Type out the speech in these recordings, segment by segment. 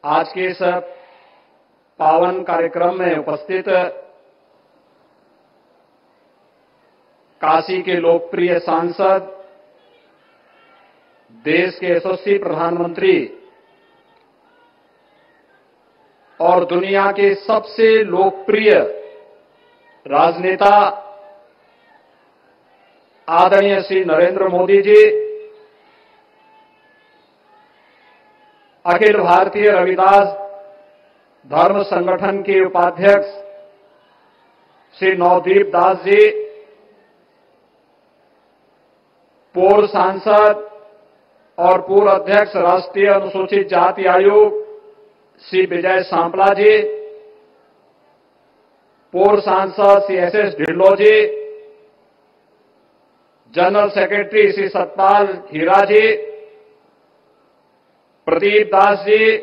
आज के इस पावन कार्यक्रम में उपस्थित काशी के लोकप्रिय सांसद, देश के यशस्वी प्रधानमंत्री और दुनिया के सबसे लोकप्रिय राजनेता आदरणीय श्री नरेंद्र मोदी जी, अखिल भारतीय रविदास धर्म संगठन के उपाध्यक्ष श्री नवदीप दास जी, पूर्व सांसद और पूर्व अध्यक्ष राष्ट्रीय अनुसूचित जाति आयोग श्री विजय सांपला जी, पूर्व सांसद श्री एस ढिल्लों जी, जनरल सेक्रेटरी श्री सतपाल हीरा जी, प्रदीप दास जी,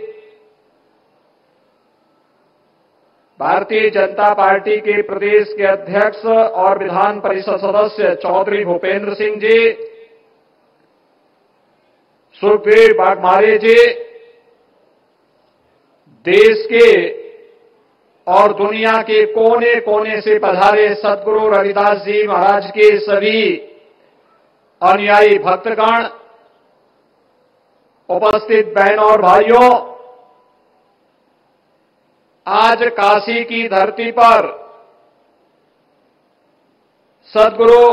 भारतीय जनता पार्टी के प्रदेश के अध्यक्ष और विधान परिषद सदस्य चौधरी भूपेंद्र सिंह जी, सुखबीर बाघमारे जी, देश के और दुनिया के कोने कोने से पधारे सद्गुरु रविदास जी महाराज के सभी अनुयायी भक्तगण, उपस्थित बहनों और भाइयों, आज काशी की धरती पर सद्गुरु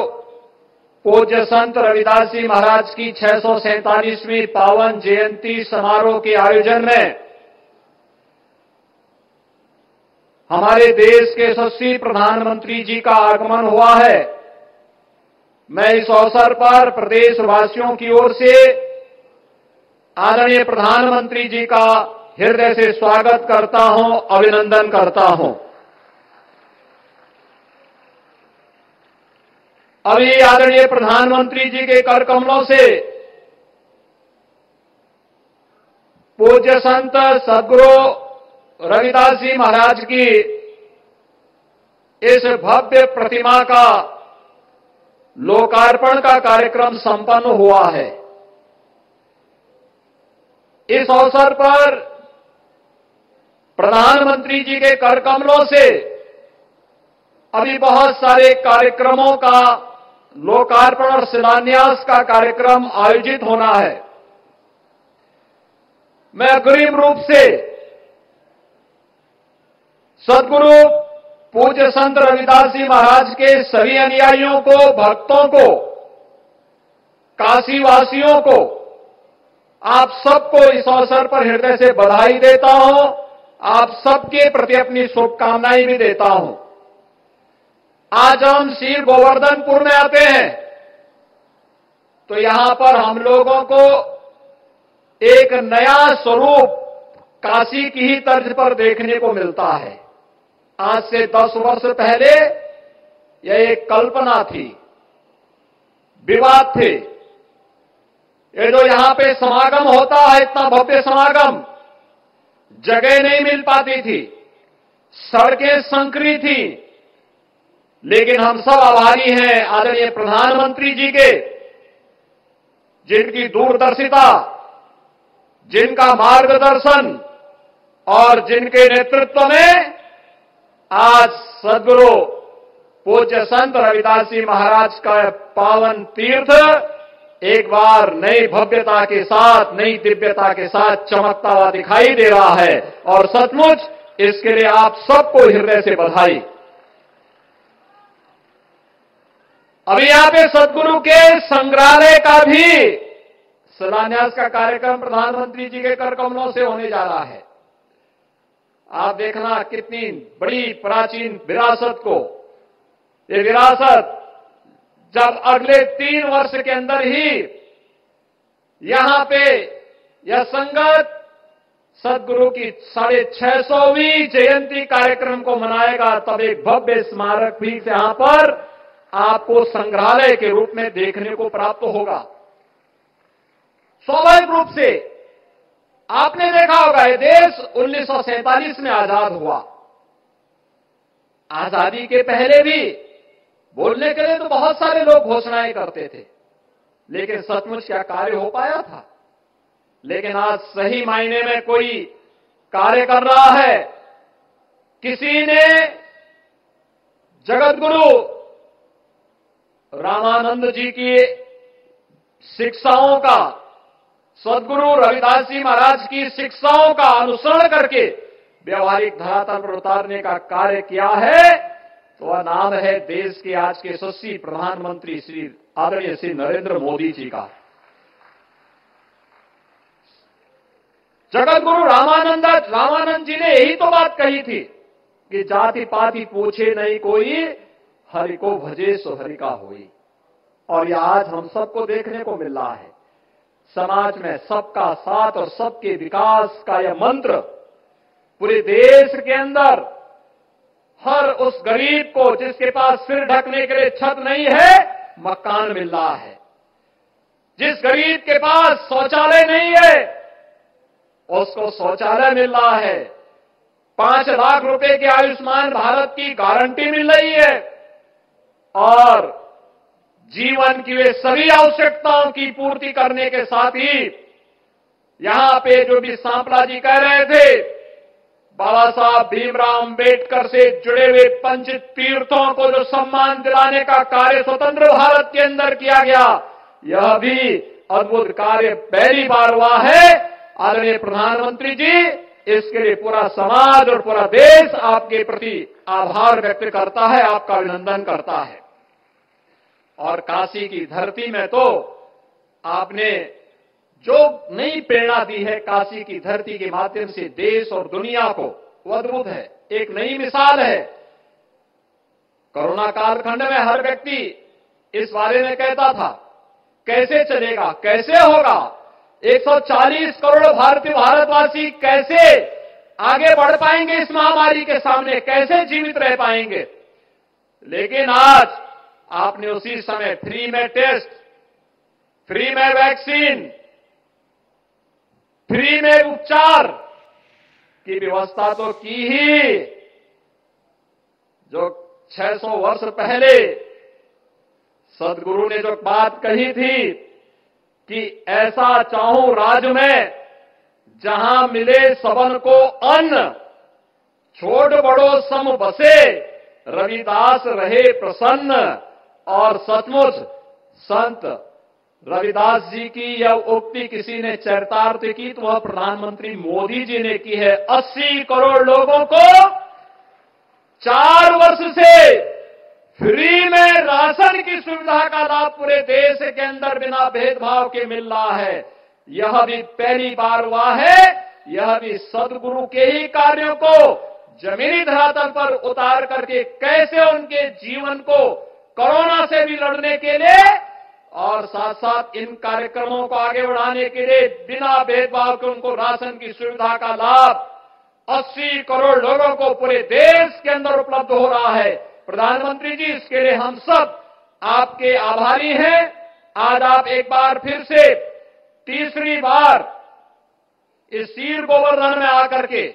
पूज्य संत रविदास जी महाराज की 647वीं पावन जयंती समारोह के आयोजन में हमारे देश के यशस्वी प्रधानमंत्री जी का आगमन हुआ है। मैं इस अवसर पर प्रदेशवासियों की ओर से आदरणीय प्रधानमंत्री जी का हृदय से स्वागत करता हूं, अभिनंदन करता हूं। अभी आदरणीय प्रधानमंत्री जी के कर कमलों से पूज्य संत सद्गुरु रविदास जी महाराज की इस भव्य प्रतिमा का लोकार्पण का कार्यक्रम संपन्न हुआ है। इस अवसर पर प्रधानमंत्री जी के कर कमलों से अभी बहुत सारे कार्यक्रमों का लोकार्पण और शिलान्यास का कार्यक्रम आयोजित होना है। मैं अग्रिम रूप से सद्गुरु पूज्य संत रविदास जी महाराज के सभी अनुयायियों को, भक्तों को, काशीवासियों को, आप सबको इस अवसर पर हृदय से बधाई देता हूं। आप सबके प्रति अपनी शुभकामनाएं भी देता हूं। आज हम श्री गोवर्धनपुर में आते हैं तो यहां पर हम लोगों को एक नया स्वरूप काशी की ही तर्ज पर देखने को मिलता है। आज से 10 वर्ष पहले यह एक कल्पना थी, विवाद थे। ये जो यहां पे समागम होता है, इतना भव्य समागम, जगह नहीं मिल पाती थी, सड़कें संकरी थी। लेकिन हम सब आभारी हैं आदरणीय प्रधानमंत्री जी के, जिनकी दूरदर्शिता, जिनका मार्गदर्शन और जिनके नेतृत्व में आज सद्गुरु पूज्य संत रविदास जी महाराज का पावन तीर्थ एक बार नई भव्यता के साथ, नई दिव्यता के साथ चमकता हुआ दिखाई दे रहा है। और सचमुच इसके लिए आप सबको हृदय से बधाई। अभी यहां पे सद्गुरु के संग्रहालय का भी शिलान्यास का कार्यक्रम प्रधानमंत्री जी के कर कमलों से होने जा रहा है। आप देखना कितनी बड़ी प्राचीन विरासत को, ये विरासत जब अगले 3 वर्ष के अंदर ही यहां पे यह संगत सद्गुरु की 650वीं जयंती कार्यक्रम को मनाएगा, तब एक भव्य स्मारक भी यहां पर आपको संग्रहालय के रूप में देखने को प्राप्त होगा। स्वाभाविक रूप से आपने देखा होगा, यह देश 1947 में आजाद हुआ। आजादी के पहले भी बोलने के लिए तो बहुत सारे लोग घोषणाएं करते थे, लेकिन सचमुच क्या कार्य हो पाया था? लेकिन आज सही मायने में कोई कार्य कर रहा है। किसी ने जगतगुरु रामानंद जी की शिक्षाओं का, सद्गुरु रविदास जी महाराज की शिक्षाओं का अनुसरण करके व्यवहारिक धरातल पर उतारने का कार्य किया है, तो वह नाम है देश के आज के यशस्वी प्रधानमंत्री श्री आदरणीय श्री नरेंद्र मोदी जी का। जगतगुरु रामानंद जी ने यही तो बात कही थी कि जाति पाति पूछे नहीं कोई, हरि को भजे सो हरि का होई। और यह आज हम सबको देखने को मिल रहा है। समाज में सबका साथ और सबके विकास का यह मंत्र पूरे देश के अंदर हर उस गरीब को जिसके पास सिर ढकने के लिए छत नहीं है, मकान मिल रहा है। जिस गरीब के पास शौचालय नहीं है, उसको शौचालय मिल रहा है। 5 लाख रुपए की आयुष्मान भारत की गारंटी मिल रही है और जीवन की वे सभी आवश्यकताओं की पूर्ति करने के साथ ही यहां पे जो भी सांपला जी कह रहे थे, बाबा साहब भीमराव अंबेडकर से जुड़े हुए पंच तीर्थों को जो सम्मान दिलाने का कार्य स्वतंत्र भारत के अंदर किया गया, यह भी अद्भुत कार्य पहली बार हुआ है। आदरणीय प्रधानमंत्री जी, इसके लिए पूरा समाज और पूरा देश आपके प्रति आभार व्यक्त करता है, आपका अभिनंदन करता है। और काशी की धरती में तो आपने जो नई प्रेरणा दी है काशी की धरती के माध्यम से देश और दुनिया को, वो अद्भुत है, एक नई मिसाल है। कोरोना कालखंड में हर व्यक्ति इस बारे में कहता था कैसे चलेगा, कैसे होगा, 140 करोड़ भारतवासी कैसे आगे बढ़ पाएंगे इस महामारी के सामने, कैसे जीवित रह पाएंगे। लेकिन आज आपने उसी समय फ्री में टेस्ट, फ्री में वैक्सीन, फ्री में उपचार की व्यवस्था तो की ही। जो 600 वर्ष पहले सदगुरु ने जो बात कही थी कि ऐसा चाहूं राज में जहां मिले सबन को अन्न, छोट बड़ो सम बसे, रविदास रहे प्रसन्न। और सचमुच संत रविदास जी की यह उक्ति किसी ने चरितार्थ की तो वह प्रधानमंत्री मोदी जी ने की है। 80 करोड़ लोगों को 4 वर्ष से फ्री में राशन की सुविधा का लाभ पूरे देश के अंदर बिना भेदभाव के मिल रहा है। यह भी पहली बार हुआ है। यह भी सदगुरु के ही कार्यों को जमीनी धरातल पर उतार करके कैसे उनके जीवन को कोरोना से भी लड़ने के लिए और साथ साथ इन कार्यक्रमों को आगे बढ़ाने के लिए बिना भेदभाव के उनको राशन की सुविधा का लाभ 80 करोड़ लोगों को पूरे देश के अंदर उपलब्ध हो रहा है। प्रधानमंत्री जी, इसके लिए हम सब आपके आभारी हैं। आज आप एक बार फिर से तीसरी बार इस सीर गोवर्धन में आकर के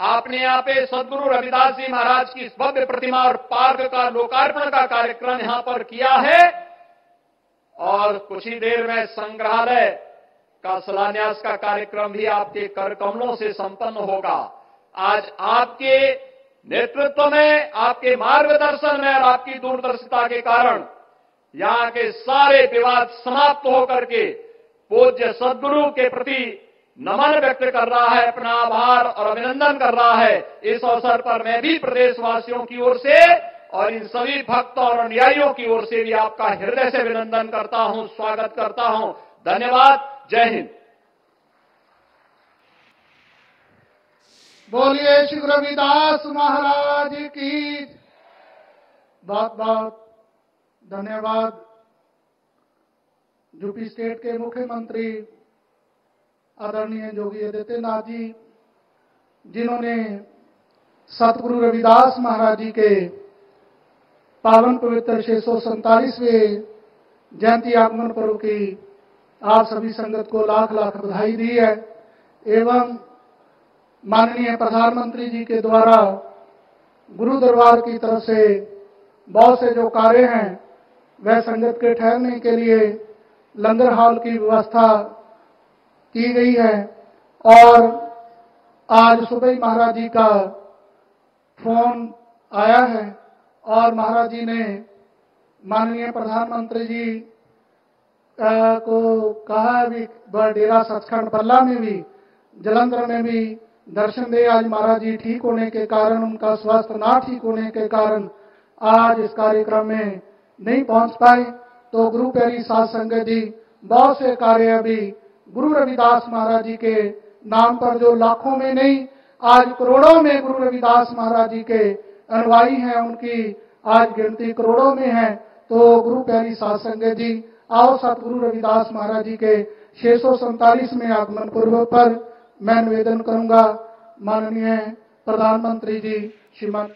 आपने यहाँ पे सदगुरु रविदास जी महाराज की इस भव्य प्रतिमा और पार्क का लोकार्पण का कार्यक्रम यहां पर किया है और कुछ ही देर में संग्रहालय का शिलान्यास का कार्यक्रम भी आपके कर कमलों से संपन्न होगा। आज आपके नेतृत्व में, आपके मार्गदर्शन में और आपकी दूरदर्शिता के कारण यहां के सारे विवाद समाप्त होकर के पूज्य सदगुरु के प्रति नमन व्यक्त कर रहा है, अपना आभार और अभिनंदन कर रहा है। इस अवसर पर मैं भी प्रदेशवासियों की ओर से और इन सभी भक्तों और अनुयायियों की ओर से भी आपका हृदय से अभिनंदन करता हूं, स्वागत करता हूं। धन्यवाद। जय हिंद। बोलिए श्री रविदास महाराज की। बहुत बहुत धन्यवाद यूपी स्टेट के मुख्यमंत्री आदरणीय योगी आदित्यनाथ जी, जिन्होंने सतगुरु रविदास महाराज जी के पावन पवित्र 647वें जयंती आगमन पर्व की आप सभी संगत को लाख लाख बधाई दी है। एवं माननीय प्रधानमंत्री जी के द्वारा गुरु दरबार की तरफ से बहुत से जो कार्य हैं वह संगत के ठहरने के लिए लंगर हॉल की व्यवस्था की गई है और आज सुबह ही महाराज जी का फोन आया है और महाराज जी ने माननीय प्रधानमंत्री जी को कहा भी डेरा सचखंड बल्ला में भी जलंधर में भी दर्शन दे। आज महाराज जी ठीक होने के कारण, उनका स्वास्थ्य ना ठीक होने के कारण आज इस कार्यक्रम में नहीं पहुंच पाए। तो गुरु प्यारी साध संगत जी, बहुत से कार्य अभी गुरु रविदास महाराज जी के नाम पर, जो लाखों में नहीं आज करोड़ों में गुरु रविदास महाराज जी के अनुयायी हैं, उनकी आज गिनती करोड़ों में है। तो गुरु प्यारी साध संगत जी, आओ सतगुरु रविदास महाराज जी के 647वें आगमन पूर्व पर मैं निवेदन करूंगा माननीय प्रधानमंत्री जी श्रीमान